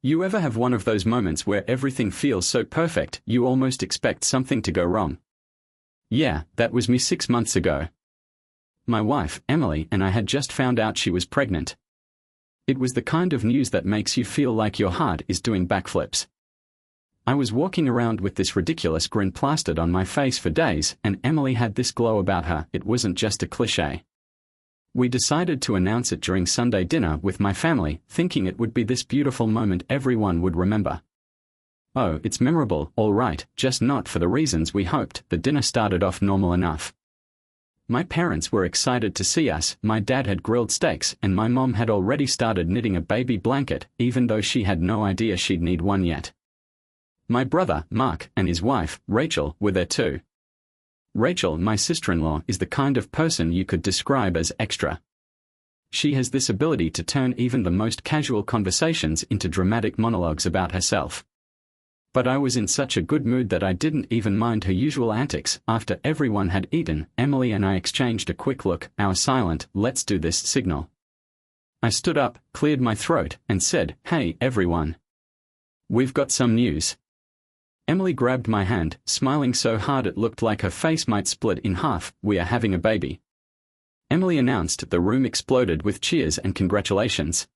You ever have one of those moments where everything feels so perfect you almost expect something to go wrong? Yeah, that was me 6 months ago. My wife, Emily, and I had just found out she was pregnant. It was the kind of news that makes you feel like your heart is doing backflips. I was walking around with this ridiculous grin plastered on my face for days, and Emily had this glow about her. It wasn't just a cliché. We decided to announce it during Sunday dinner with my family, thinking it would be this beautiful moment everyone would remember. Oh, it's memorable, all right, just not for the reasons we hoped. The dinner started off normal enough. My parents were excited to see us. My dad had grilled steaks, and my mom had already started knitting a baby blanket, even though she had no idea she'd need one yet. My brother, Mark, and his wife, Rachel, were there too. Rachel, my sister-in-law, is the kind of person you could describe as extra. She has this ability to turn even the most casual conversations into dramatic monologues about herself. But I was in such a good mood that I didn't even mind her usual antics. After everyone had eaten, Emily and I exchanged a quick look, our silent, let's do this signal. I stood up, cleared my throat, and said, "Hey, everyone. We've got some news." Emily grabbed my hand, smiling so hard it looked like her face might split in half. "We are having a baby." Emily announced. The room exploded with cheers and congratulations.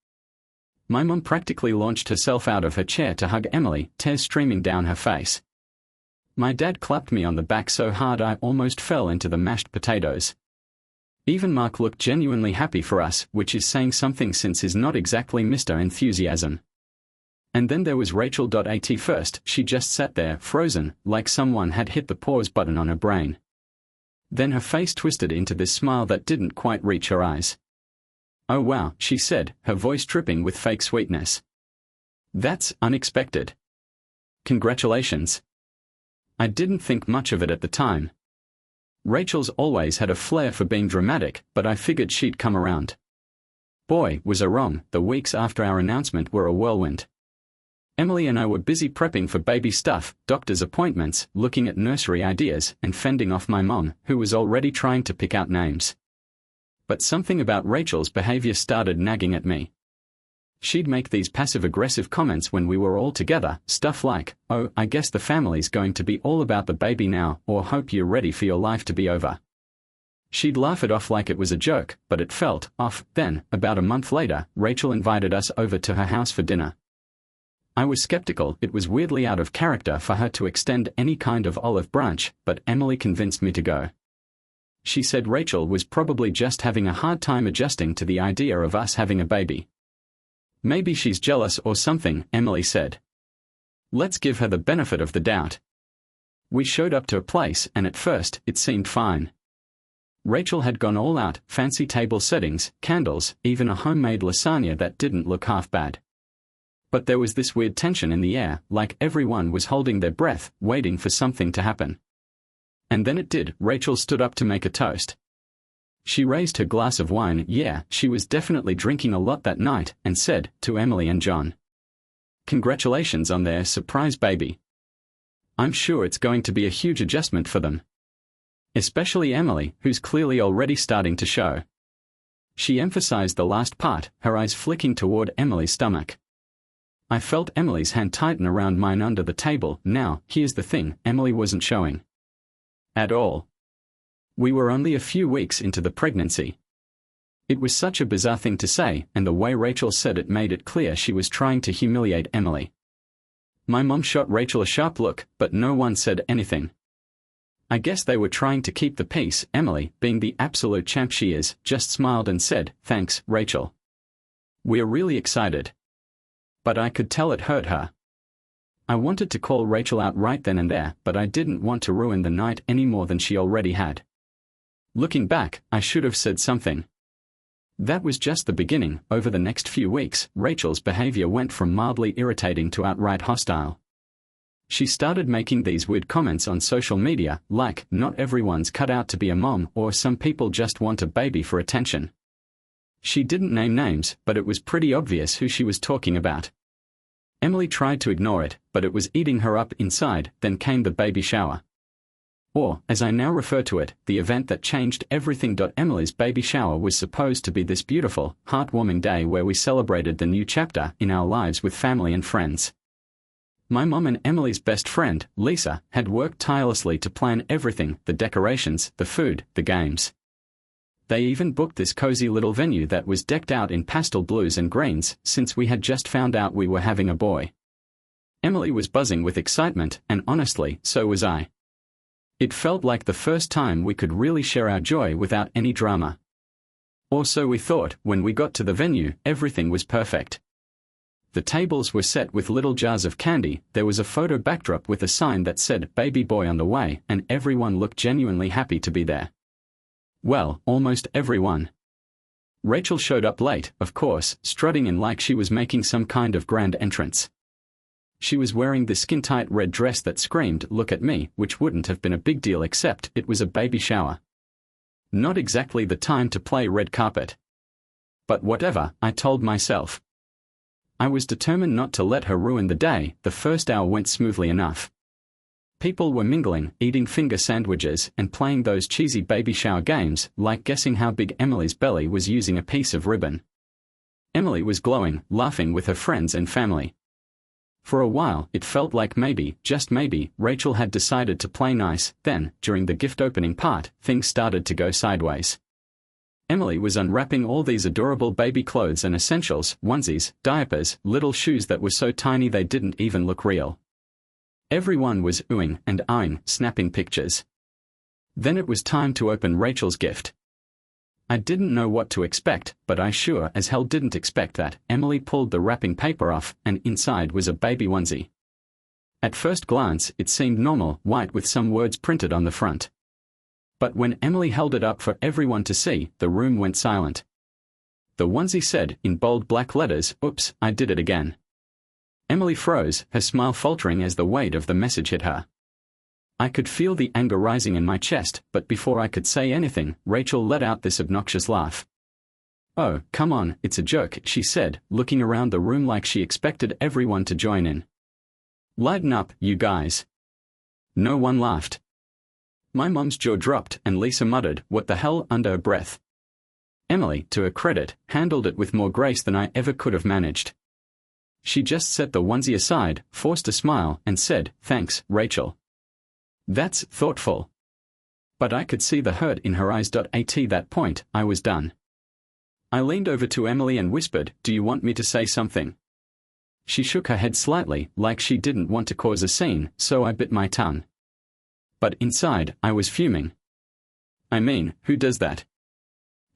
My mom practically launched herself out of her chair to hug Emily, tears streaming down her face. My dad clapped me on the back so hard I almost fell into the mashed potatoes. Even Mark looked genuinely happy for us, which is saying something since he's not exactly Mr. Enthusiasm. And then there was Rachel. At first, she just sat there, frozen, like someone had hit the pause button on her brain. Then her face twisted into this smile that didn't quite reach her eyes. "Oh wow," she said, her voice dripping with fake sweetness. "That's unexpected. Congratulations." I didn't think much of it at the time. Rachel's always had a flair for being dramatic, but I figured she'd come around. Boy, was I wrong. The weeks after our announcement were a whirlwind. Emily and I were busy prepping for baby stuff, doctor's appointments, looking at nursery ideas, and fending off my mom, who was already trying to pick out names. But something about Rachel's behavior started nagging at me. She'd make these passive-aggressive comments when we were all together, stuff like, "Oh, I guess the family's going to be all about the baby now," or "Hope you're ready for your life to be over." She'd laugh it off like it was a joke, but it felt off. Then, about a month later, Rachel invited us over to her house for dinner. I was skeptical. It was weirdly out of character for her to extend any kind of olive branch, but Emily convinced me to go. She said Rachel was probably just having a hard time adjusting to the idea of us having a baby. "Maybe she's jealous or something," Emily said. "Let's give her the benefit of the doubt." We showed up to a place, and at first, it seemed fine. Rachel had gone all out, fancy table settings, candles, even a homemade lasagna that didn't look half bad. But there was this weird tension in the air, like everyone was holding their breath, waiting for something to happen. And then it did. Rachel stood up to make a toast. She raised her glass of wine, yeah, she was definitely drinking a lot that night, and said, to Emily and John, "Congratulations on their surprise baby. I'm sure it's going to be a huge adjustment for them." Especially Emily, who's clearly already starting to show. She emphasized the last part, her eyes flicking toward Emily's stomach. I felt Emily's hand tighten around mine under the table. Now, here's the thing, Emily wasn't showing. At all. We were only a few weeks into the pregnancy. It was such a bizarre thing to say, and the way Rachel said it made it clear she was trying to humiliate Emily. My mom shot Rachel a sharp look, but no one said anything. I guess they were trying to keep the peace. Emily, being the absolute champ she is, just smiled and said, "Thanks, Rachel. We're really excited." But I could tell it hurt her. I wanted to call Rachel out right then and there, but I didn't want to ruin the night any more than she already had. Looking back, I should have said something. That was just the beginning. Over the next few weeks, Rachel's behavior went from mildly irritating to outright hostile. She started making these weird comments on social media, like, "Not everyone's cut out to be a mom," or "Some people just want a baby for attention." She didn't name names, but it was pretty obvious who she was talking about. Emily tried to ignore it, but it was eating her up inside. Then came the baby shower. Or, as I now refer to it, the event that changed everything. Emily's baby shower was supposed to be this beautiful, heartwarming day where we celebrated the new chapter in our lives with family and friends. My mom and Emily's best friend, Lisa, had worked tirelessly to plan everything: the decorations, the food, the games. They even booked this cozy little venue that was decked out in pastel blues and greens, since we had just found out we were having a boy. Emily was buzzing with excitement, and honestly, so was I. It felt like the first time we could really share our joy without any drama. Or so we thought. When we got to the venue, everything was perfect. The tables were set with little jars of candy, there was a photo backdrop with a sign that said "Baby Boy on the way," and everyone looked genuinely happy to be there. Well, almost everyone. Rachel showed up late, of course, strutting in like she was making some kind of grand entrance. She was wearing the skin-tight red dress that screamed, "Look at me," which wouldn't have been a big deal except it was a baby shower. Not exactly the time to play red carpet. But whatever, I told myself. I was determined not to let her ruin the day. The first hour went smoothly enough. People were mingling, eating finger sandwiches, and playing those cheesy baby shower games, like guessing how big Emily's belly was using a piece of ribbon. Emily was glowing, laughing with her friends and family. For a while, it felt like maybe, just maybe, Rachel had decided to play nice. Then, during the gift opening part, things started to go sideways. Emily was unwrapping all these adorable baby clothes and essentials: onesies, diapers, little shoes that were so tiny they didn't even look real. Everyone was oohing and ahhing, snapping pictures. Then it was time to open Rachel's gift. I didn't know what to expect, but I sure as hell didn't expect that. Emily pulled the wrapping paper off, and inside was a baby onesie. At first glance, it seemed normal, white with some words printed on the front. But when Emily held it up for everyone to see, the room went silent. The onesie said, in bold black letters, "Oops, I did it again." Emily froze, her smile faltering as the weight of the message hit her. I could feel the anger rising in my chest, but before I could say anything, Rachel let out this obnoxious laugh. "Oh, come on, it's a joke," she said, looking around the room like she expected everyone to join in. "Lighten up, you guys." No one laughed. My mom's jaw dropped, and Lisa muttered, "What the hell?" under her breath. Emily, to her credit, handled it with more grace than I ever could have managed. She just set the onesie aside, forced a smile, and said, "Thanks, Rachel. That's thoughtful." But I could see the hurt in her eyes. At that point, I was done. I leaned over to Emily and whispered, "Do you want me to say something?" She shook her head slightly, like she didn't want to cause a scene, so I bit my tongue. But inside, I was fuming. I mean, who does that?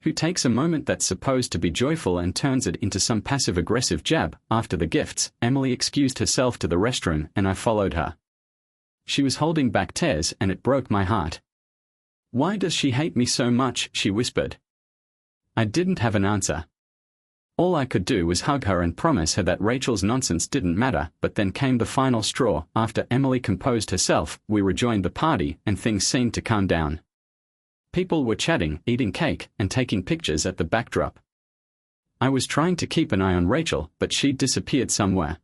Who takes a moment that's supposed to be joyful and turns it into some passive-aggressive jab? After the gifts, Emily excused herself to the restroom, and I followed her. She was holding back tears, and it broke my heart. "Why does she hate me so much?" she whispered. I didn't have an answer. All I could do was hug her and promise her that Rachel's nonsense didn't matter. But then came the final straw. After Emily composed herself, we rejoined the party, and things seemed to calm down. People were chatting, eating cake, and taking pictures at the backdrop. I was trying to keep an eye on Rachel, but she'd disappeared somewhere.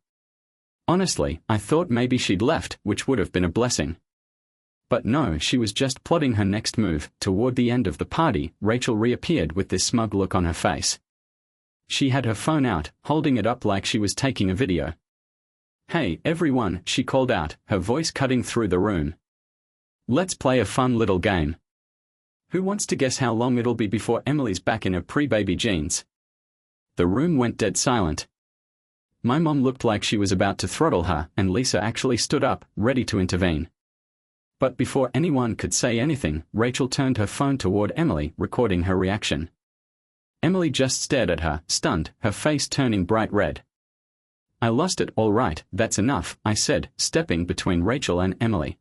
Honestly, I thought maybe she'd left, which would have been a blessing. But no, she was just plotting her next move. Toward the end of the party, Rachel reappeared with this smug look on her face. She had her phone out, holding it up like she was taking a video. "Hey, everyone," she called out, her voice cutting through the room. "Let's play a fun little game. Who wants to guess how long it'll be before Emily's back in her pre-baby jeans?" The room went dead silent. My mom looked like she was about to throttle her, and Lisa actually stood up, ready to intervene. But before anyone could say anything, Rachel turned her phone toward Emily, recording her reaction. Emily just stared at her, stunned, her face turning bright red. "I lost it." "All right, that's enough," I said, stepping between Rachel and Emily.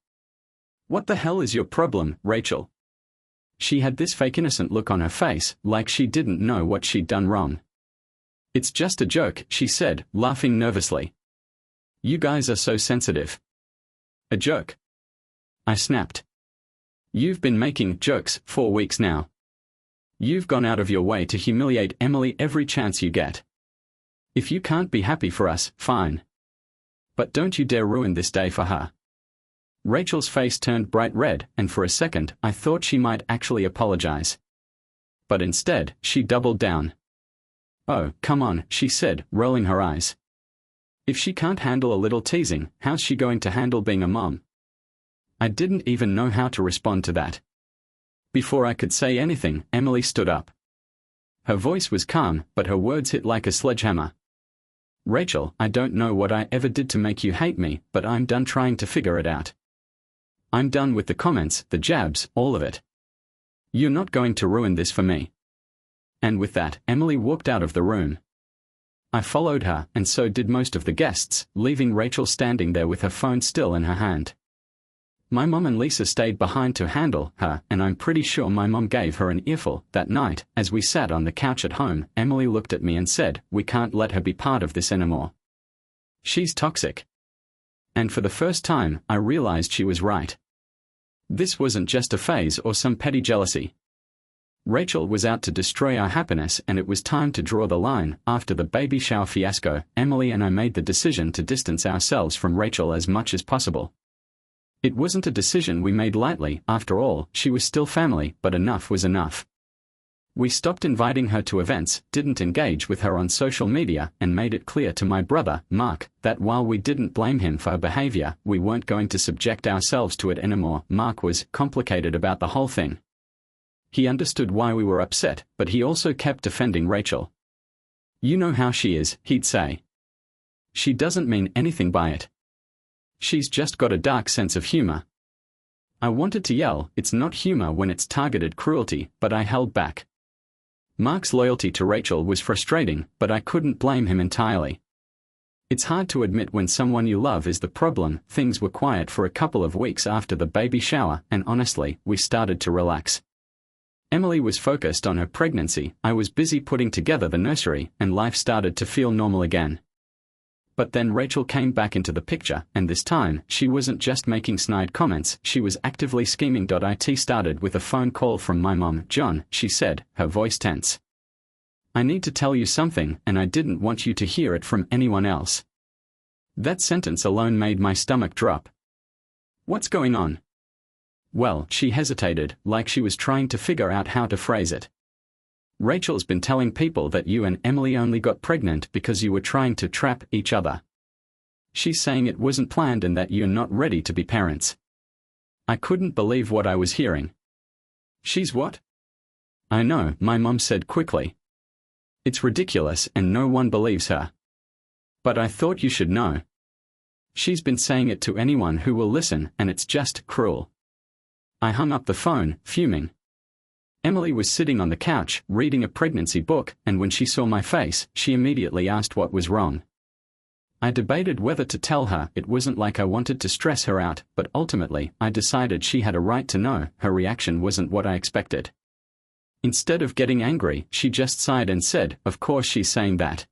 "What the hell is your problem, Rachel?" She had this fake innocent look on her face, like she didn't know what she'd done wrong. "It's just a joke," she said, laughing nervously. "You guys are so sensitive." "A joke?" I snapped. "You've been making jokes 4 weeks now. You've gone out of your way to humiliate Emily every chance you get. If you can't be happy for us, fine. But don't you dare ruin this day for her." Rachel's face turned bright red, and for a second I thought she might actually apologize. But instead, she doubled down. "Oh, come on," she said, rolling her eyes. "If she can't handle a little teasing, how's she going to handle being a mom?" I didn't even know how to respond to that. Before I could say anything, Emily stood up. Her voice was calm, but her words hit like a sledgehammer. "Rachel, I don't know what I ever did to make you hate me, but I'm done trying to figure it out. I'm done with the comments, the jabs, all of it. You're not going to ruin this for me." And with that, Emily walked out of the room. I followed her, and so did most of the guests, leaving Rachel standing there with her phone still in her hand. My mom and Lisa stayed behind to handle her, and I'm pretty sure my mom gave her an earful. That night, as we sat on the couch at home, Emily looked at me and said, "We can't let her be part of this anymore. She's toxic." And for the first time, I realized she was right. This wasn't just a phase or some petty jealousy. Rachel was out to destroy our happiness, and it was time to draw the line. After the baby shower fiasco, Emily and I made the decision to distance ourselves from Rachel as much as possible. It wasn't a decision we made lightly. After all, she was still family, but enough was enough. We stopped inviting her to events, didn't engage with her on social media, and made it clear to my brother, Mark, that while we didn't blame him for her behavior, we weren't going to subject ourselves to it anymore. Mark was complicated about the whole thing. He understood why we were upset, but he also kept defending Rachel. "You know how she is," he'd say. "She doesn't mean anything by it. She's just got a dark sense of humor." I wanted to yell, "It's not humor when it's targeted cruelty," but I held back. Mark's loyalty to Rachel was frustrating, but I couldn't blame him entirely. It's hard to admit when someone you love is the problem. Things were quiet for a couple of weeks after the baby shower, and honestly, we started to relax. Emily was focused on her pregnancy, I was busy putting together the nursery, and life started to feel normal again. But then Rachel came back into the picture, and this time, she wasn't just making snide comments, she was actively scheming. It started with a phone call from my mom. "John," she said, her voice tense. "I need to tell you something, and I didn't want you to hear it from anyone else." That sentence alone made my stomach drop. "What's going on?" "Well," she hesitated, like she was trying to figure out how to phrase it. "Rachel's been telling people that you and Emily only got pregnant because you were trying to trap each other. She's saying it wasn't planned and that you're not ready to be parents." I couldn't believe what I was hearing. "She's what?" "I know," my mom said quickly. "It's ridiculous and no one believes her. But I thought you should know. She's been saying it to anyone who will listen, and it's just cruel." I hung up the phone, fuming. Emily was sitting on the couch, reading a pregnancy book, and when she saw my face, she immediately asked what was wrong. I debated whether to tell her. It wasn't like I wanted to stress her out, but ultimately, I decided she had a right to know. Her reaction wasn't what I expected. Instead of getting angry, she just sighed and said, "Of course she's saying that.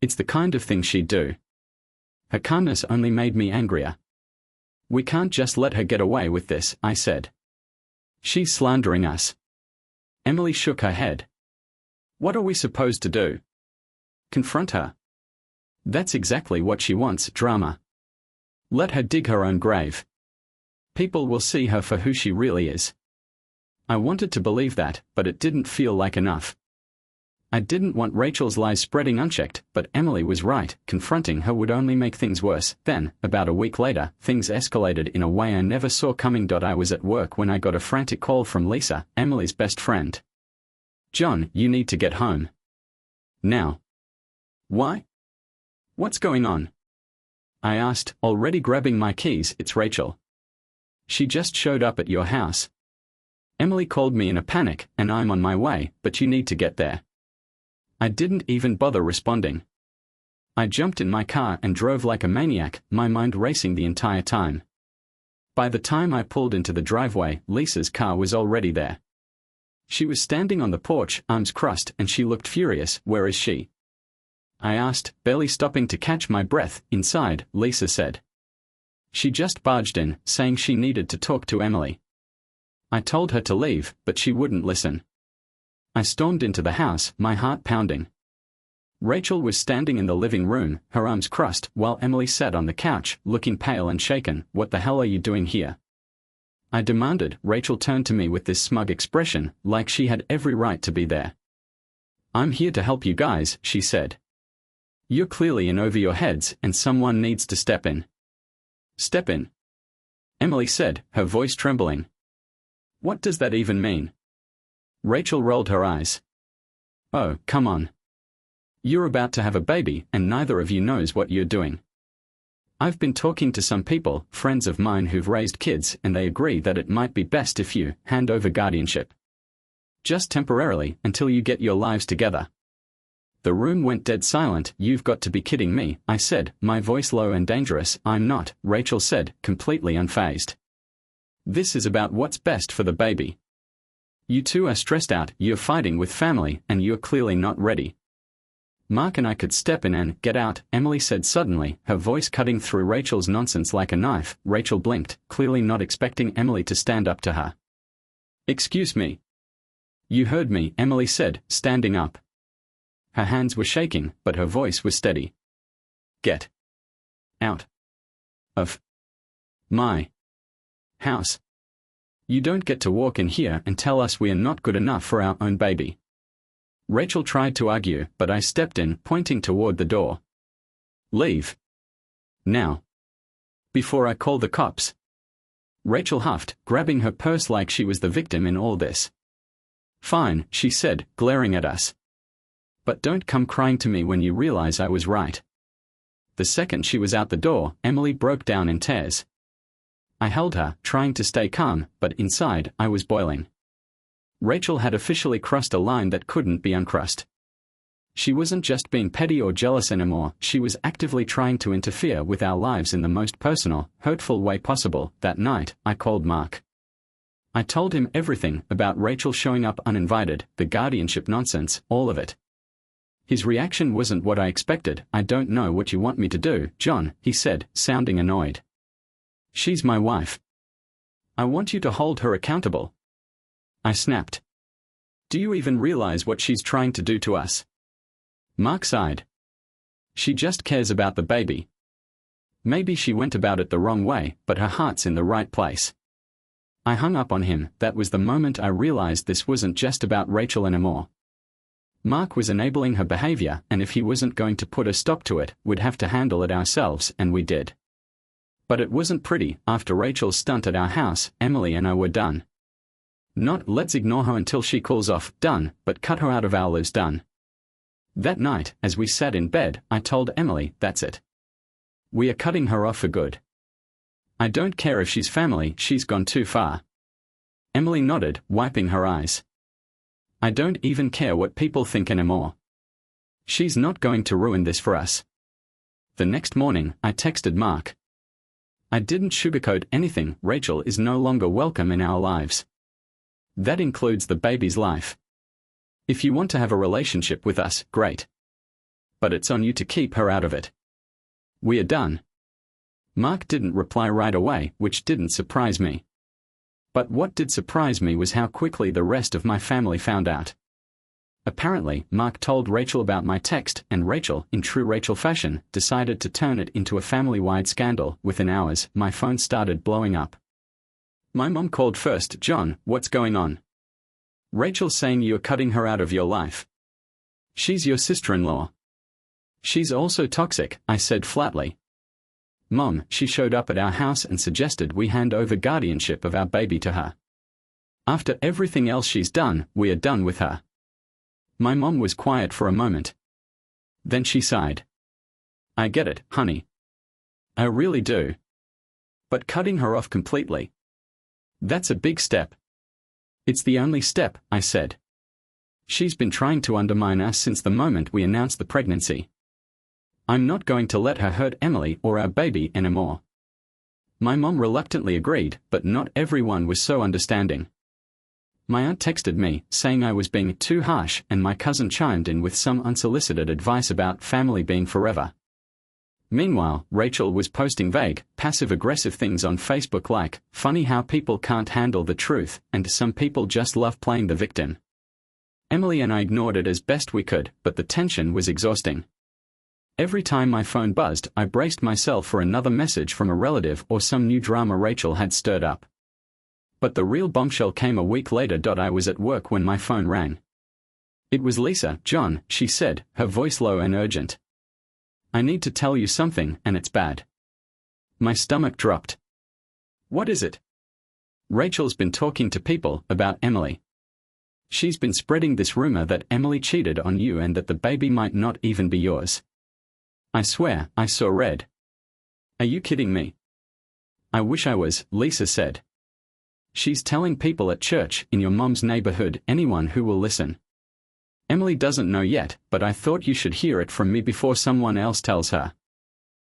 It's the kind of thing she'd do." Her calmness only made me angrier. "We can't just let her get away with this," I said. "She's slandering us." Emily shook her head. "What are we supposed to do? Confront her? That's exactly what she wants, drama. Let her dig her own grave. People will see her for who she really is." I wanted to believe that, but it didn't feel like enough. I didn't want Rachel's lies spreading unchecked, but Emily was right. Confronting her would only make things worse. Then, about a week later, things escalated in a way I never saw coming. I was at work when I got a frantic call from Lisa, Emily's best friend. "John, you need to get home. Now." "Why? What's going on?" I asked, already grabbing my keys. "It's Rachel. She just showed up at your house. Emily called me in a panic, and I'm on my way, but you need to get there." I didn't even bother responding. I jumped in my car and drove like a maniac, my mind racing the entire time. By the time I pulled into the driveway, Lisa's car was already there. She was standing on the porch, arms crossed, and she looked furious. "Where is she?" I asked, barely stopping to catch my breath. "Inside," Lisa said. She just barged in, saying she needed to talk to Emily. I told her to leave, but she wouldn't listen. I stormed into the house, my heart pounding. Rachel was standing in the living room, her arms crossed, while Emily sat on the couch, looking pale and shaken. "What the hell are you doing here?" I demanded. Rachel turned to me with this smug expression, like she had every right to be there. "I'm here to help you guys," she said. "You're clearly in over your heads, and someone needs to step in." "Step in?" Emily said, her voice trembling. "What does that even mean?" Rachel rolled her eyes. "Oh, come on. You're about to have a baby, and neither of you knows what you're doing. I've been talking to some people, friends of mine who've raised kids, and they agree that it might be best if you hand over guardianship. Just temporarily, until you get your lives together." The room went dead silent. "You've got to be kidding me," I said, my voice low and dangerous. "I'm not," Rachel said, completely unfazed. "This is about what's best for the baby. You two are stressed out, you're fighting with family, and you're clearly not ready. Mark and I could step in and get out," Emily said suddenly, her voice cutting through Rachel's nonsense like a knife. Rachel blinked, clearly not expecting Emily to stand up to her. "Excuse me." "You heard me," Emily said, standing up. Her hands were shaking, but her voice was steady. "Get out of my house. You don't get to walk in here and tell us we are not good enough for our own baby." Rachel tried to argue, but I stepped in, pointing toward the door. "Leave. Now. Before I call the cops." Rachel huffed, grabbing her purse like she was the victim in all this. "Fine," she said, glaring at us. "But don't come crying to me when you realize I was right." The second she was out the door, Emily broke down in tears. I held her, trying to stay calm, but inside, I was boiling. Rachel had officially crossed a line that couldn't be uncrossed. She wasn't just being petty or jealous anymore, she was actively trying to interfere with our lives in the most personal, hurtful way possible. That night, I called Mark. I told him everything about Rachel showing up uninvited, the guardianship nonsense, all of it. His reaction wasn't what I expected. "I don't know what you want me to do, John," he said, sounding annoyed. "She's my wife. I want you to hold her accountable." I snapped. "Do you even realize what she's trying to do to us?" Mark sighed. "She just cares about the baby. Maybe she went about it the wrong way, but her heart's in the right place." I hung up on him. That was the moment I realized this wasn't just about Rachel anymore. Mark was enabling her behavior, and if he wasn't going to put a stop to it, we'd have to handle it ourselves, and we did. But it wasn't pretty. After Rachel's stunt at our house, Emily and I were done. Not "let's ignore her until she cools off" done, but cut her out of our lives done. That night, as we sat in bed, I told Emily, "That's it. We are cutting her off for good. I don't care if she's family, she's gone too far." Emily nodded, wiping her eyes. "I don't even care what people think anymore. She's not going to ruin this for us." The next morning, I texted Mark. I didn't sugarcoat anything. Rachel is no longer welcome in our lives. That includes the baby's life. If you want to have a relationship with us, great. But it's on you to keep her out of it. We are done. Mark didn't reply right away, which didn't surprise me. But what did surprise me was how quickly the rest of my family found out. Apparently, Mark told Rachel about my text, and Rachel, in true Rachel fashion, decided to turn it into a family-wide scandal. Within hours, my phone started blowing up. My mom called first. "John, what's going on?" "Rachel's saying you're cutting her out of your life. She's your sister-in-law." "She's also toxic," I said flatly. "Mom, she showed up at our house and suggested we hand over guardianship of our baby to her. After everything else she's done, we are done with her." My mom was quiet for a moment. Then she sighed. "I get it, honey. I really do. But cutting her off completely? That's a big step." "It's the only step," I said. "She's been trying to undermine us since the moment we announced the pregnancy. I'm not going to let her hurt Emily or our baby anymore." My mom reluctantly agreed, but not everyone was so understanding. My aunt texted me, saying I was being too harsh, and my cousin chimed in with some unsolicited advice about family being forever. Meanwhile, Rachel was posting vague, passive-aggressive things on Facebook like, "Funny how people can't handle the truth, and some people just love playing the victim." Emily and I ignored it as best we could, but the tension was exhausting. Every time my phone buzzed, I braced myself for another message from a relative or some new drama Rachel had stirred up. But the real bombshell came a week later. I was at work when my phone rang. It was Lisa. "John," she said, her voice low and urgent. "I need to tell you something, and it's bad." My stomach dropped. "What is it?" "Rachel's been talking to people about Emily. She's been spreading this rumor that Emily cheated on you and that the baby might not even be yours." I swear, I saw red. "Are you kidding me?" "I wish I was," Lisa said. "She's telling people at church, in your mom's neighborhood, anyone who will listen. Emily doesn't know yet, but I thought you should hear it from me before someone else tells her."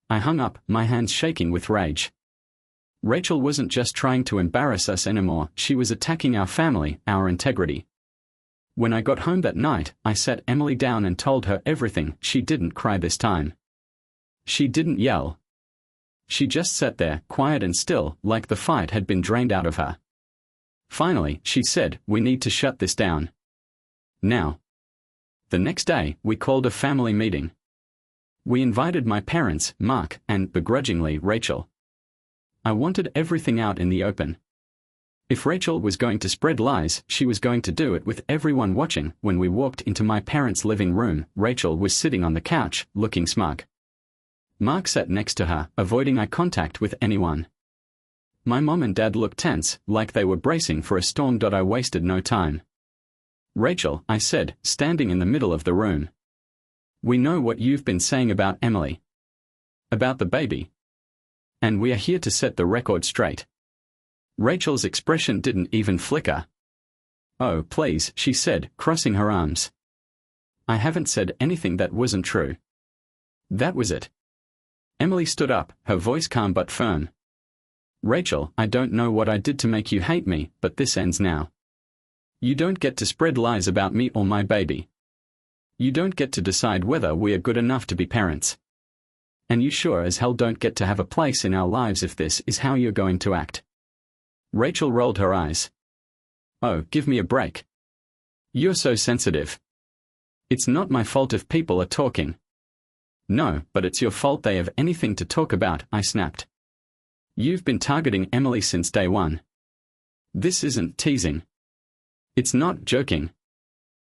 I hung up, my hands shaking with rage. Rachel wasn't just trying to embarrass us anymore, she was attacking our family, our integrity. When I got home that night, I sat Emily down and told her everything. She didn't cry this time. She didn't yell. She just sat there, quiet and still, like the fight had been drained out of her. Finally, she said, "We need to shut this down. Now." The next day, we called a family meeting. We invited my parents, Mark, and, begrudgingly, Rachel. I wanted everything out in the open. If Rachel was going to spread lies, she was going to do it with everyone watching. When we walked into my parents' living room, Rachel was sitting on the couch, looking smug. Mark sat next to her, avoiding eye contact with anyone. My mom and dad looked tense, like they were bracing for a storm. I wasted no time. "Rachel," I said, standing in the middle of the room. "We know what you've been saying about Emily. About the baby. And we are here to set the record straight." Rachel's expression didn't even flicker. "Oh, please," she said, crossing her arms. "I haven't said anything that wasn't true." That was it. Emily stood up, her voice calm but firm. "Rachel, I don't know what I did to make you hate me, but this ends now. You don't get to spread lies about me or my baby. You don't get to decide whether we are good enough to be parents. And you sure as hell don't get to have a place in our lives if this is how you're going to act." Rachel rolled her eyes. "Oh, give me a break. You're so sensitive. It's not my fault if people are talking." "No, but it's your fault they have anything to talk about," I snapped. "You've been targeting Emily since day one. This isn't teasing. It's not joking.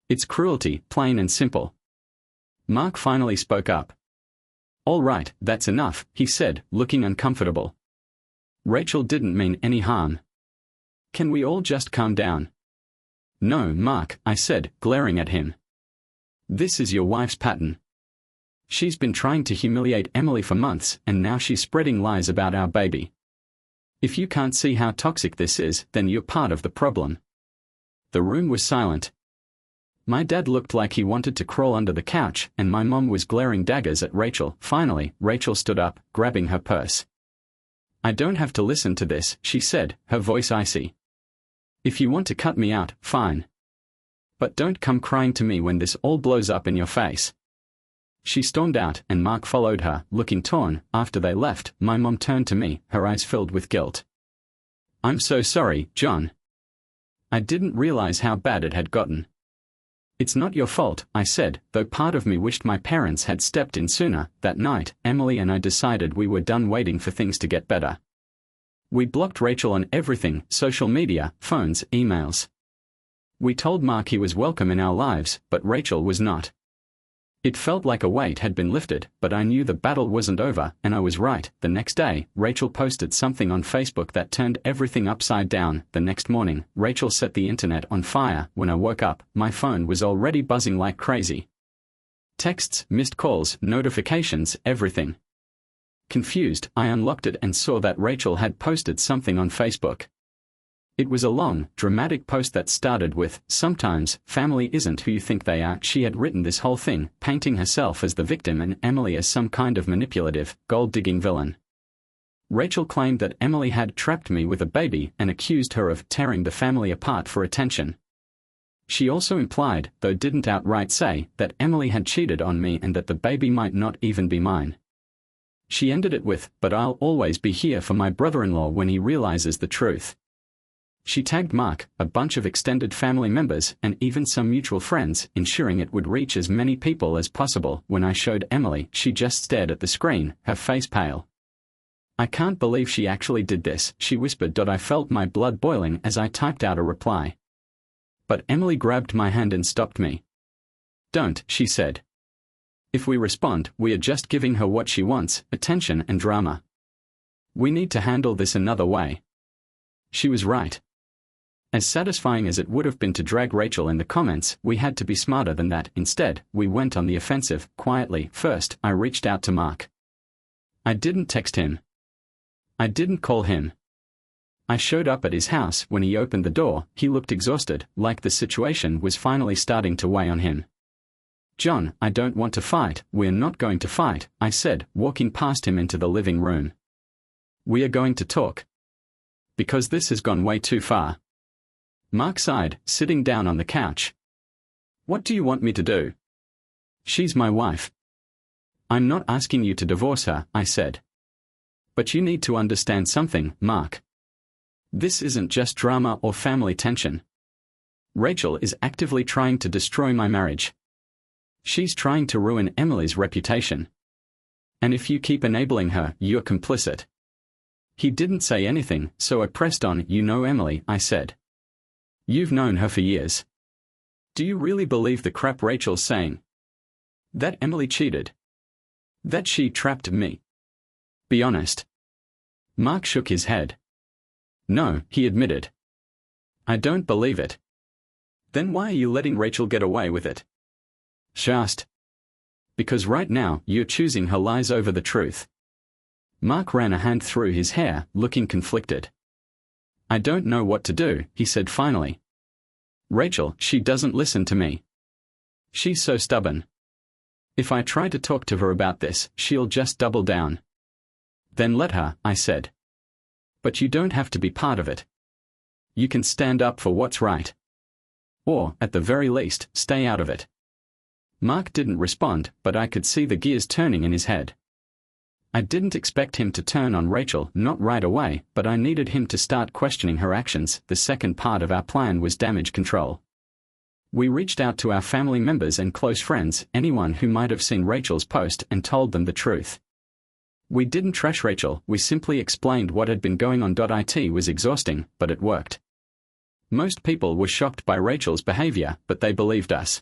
It's cruelty, plain and simple." Mark finally spoke up. "All right, that's enough," he said, looking uncomfortable. "Rachel didn't mean any harm. Can we all just calm down?" "No, Mark," I said, glaring at him. "This is your wife's pattern. She's been trying to humiliate Emily for months, and now she's spreading lies about our baby. If you can't see how toxic this is, then you're part of the problem." The room was silent. My dad looked like he wanted to crawl under the couch, and my mom was glaring daggers at Rachel. Finally, Rachel stood up, grabbing her purse. "I don't have to listen to this," she said, her voice icy. "If you want to cut me out, fine. But don't come crying to me when this all blows up in your face." She stormed out, and Mark followed her, looking torn. After they left, my mom turned to me, her eyes filled with guilt. "I'm so sorry, John. I didn't realize how bad it had gotten." "It's not your fault," I said, though part of me wished my parents had stepped in sooner. That night, Emily and I decided we were done waiting for things to get better. We blocked Rachel on everything: social media, phones, emails. We told Mark he was welcome in our lives, but Rachel was not. It felt like a weight had been lifted, but I knew the battle wasn't over, and I was right. The next day, Rachel posted something on Facebook that turned everything upside down. The next morning, Rachel set the internet on fire. When I woke up, my phone was already buzzing like crazy. Texts, missed calls, notifications, everything. Confused, I unlocked it and saw that Rachel had posted something on Facebook. It was a long, dramatic post that started with, "Sometimes, family isn't who you think they are." She had written this whole thing, painting herself as the victim and Emily as some kind of manipulative, gold-digging villain. Rachel claimed that Emily had trapped me with a baby and accused her of tearing the family apart for attention. She also implied, though didn't outright say, that Emily had cheated on me and that the baby might not even be mine. She ended it with, "But I'll always be here for my brother-in-law when he realizes the truth." She tagged Mark, a bunch of extended family members, and even some mutual friends, ensuring it would reach as many people as possible. When I showed Emily, she just stared at the screen, her face pale. "I can't believe she actually did this," she whispered. I felt my blood boiling as I typed out a reply. But Emily grabbed my hand and stopped me. "Don't," she said. "If we respond, we are just giving her what she wants, attention and drama. We need to handle this another way." She was right. As satisfying as it would have been to drag Rachel in the comments, we had to be smarter than that. Instead, we went on the offensive, quietly. First, I reached out to Mark. I didn't text him. I didn't call him. I showed up at his house. When he opened the door, he looked exhausted, like the situation was finally starting to weigh on him. "John, I don't want to fight." "We're not going to fight," I said, walking past him into the living room. "We are going to talk. Because this has gone way too far." Mark sighed, sitting down on the couch. "What do you want me to do?" "She's my wife." "I'm not asking you to divorce her," I said. "But you need to understand something, Mark. This isn't just drama or family tension. Rachel is actively trying to destroy my marriage. She's trying to ruin Emily's reputation. And if you keep enabling her, you're complicit." He didn't say anything, so I pressed on. "You know Emily," I said. "You've known her for years. Do you really believe the crap Rachel's saying? That Emily cheated? That she trapped me? Be honest." Mark shook his head. "No," he admitted. "I don't believe it." "Then why are you letting Rachel get away with it?" "Just because right now you're choosing her lies over the truth." Mark ran a hand through his hair, looking conflicted. "I don't know what to do," he said finally. "Rachel, she doesn't listen to me. She's so stubborn. If I try to talk to her about this, she'll just double down." "Then let her," I said. "But you don't have to be part of it. You can stand up for what's right. Or, at the very least, stay out of it." Mark didn't respond, but I could see the gears turning in his head. I didn't expect him to turn on Rachel, not right away, but I needed him to start questioning her actions. The second part of our plan was damage control. We reached out to our family members and close friends, anyone who might have seen Rachel's post, and told them the truth. We didn't trash Rachel, we simply explained what had been going on. It was exhausting, but it worked. Most people were shocked by Rachel's behavior, but they believed us.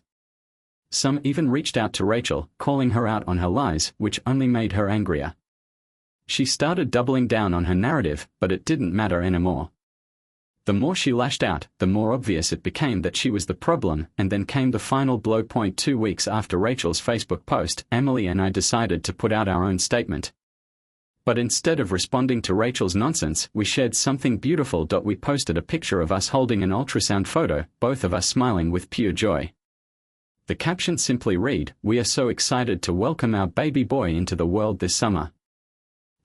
Some even reached out to Rachel, calling her out on her lies, which only made her angrier. She started doubling down on her narrative, but it didn't matter anymore. The more she lashed out, the more obvious it became that she was the problem, and then came the final blow. 2 weeks after Rachel's Facebook post, Emily and I decided to put out our own statement. But instead of responding to Rachel's nonsense, we shared something beautiful. We posted a picture of us holding an ultrasound photo, both of us smiling with pure joy. The caption simply read, "We are so excited to welcome our baby boy into the world this summer.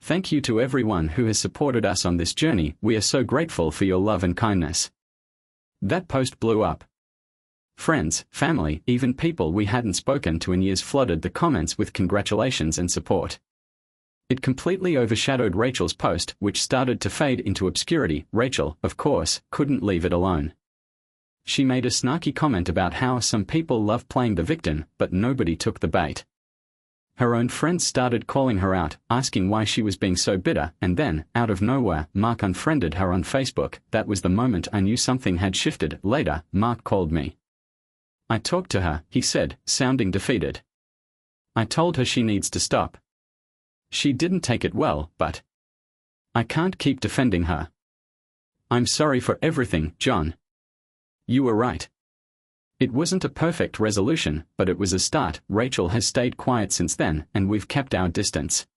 Thank you to everyone who has supported us on this journey. We are so grateful for your love and kindness." That post blew up. Friends, family, even people we hadn't spoken to in years flooded the comments with congratulations and support. It completely overshadowed Rachel's post, which started to fade into obscurity. Rachel, of course, couldn't leave it alone. She made a snarky comment about how some people love playing the victim, but nobody took the bait. Her own friends started calling her out, asking why she was being so bitter, and then, out of nowhere, Mark unfriended her on Facebook. That was the moment I knew something had shifted. Later, Mark called me. "I talked to her," he said, sounding defeated. "I told her she needs to stop. She didn't take it well, but I can't keep defending her. I'm sorry for everything, John. You were right. It wasn't a perfect resolution, but it was a start." Rachel has stayed quiet since then, and we've kept our distance.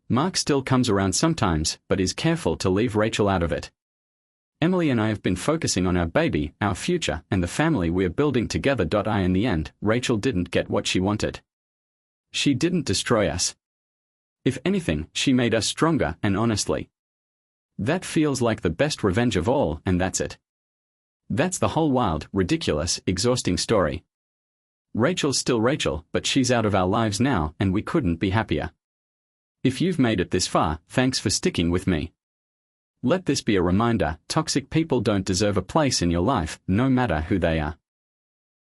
Mark still comes around sometimes, but is careful to leave Rachel out of it. Emily and I have been focusing on our baby, our future, and the family we are building together. In the end, Rachel didn't get what she wanted. She didn't destroy us. If anything, she made us stronger, and honestly, that feels like the best revenge of all, and that's it. That's the whole wild, ridiculous, exhausting story. Rachel's still Rachel, but she's out of our lives now, and we couldn't be happier. If you've made it this far, thanks for sticking with me. Let this be a reminder: toxic people don't deserve a place in your life, no matter who they are.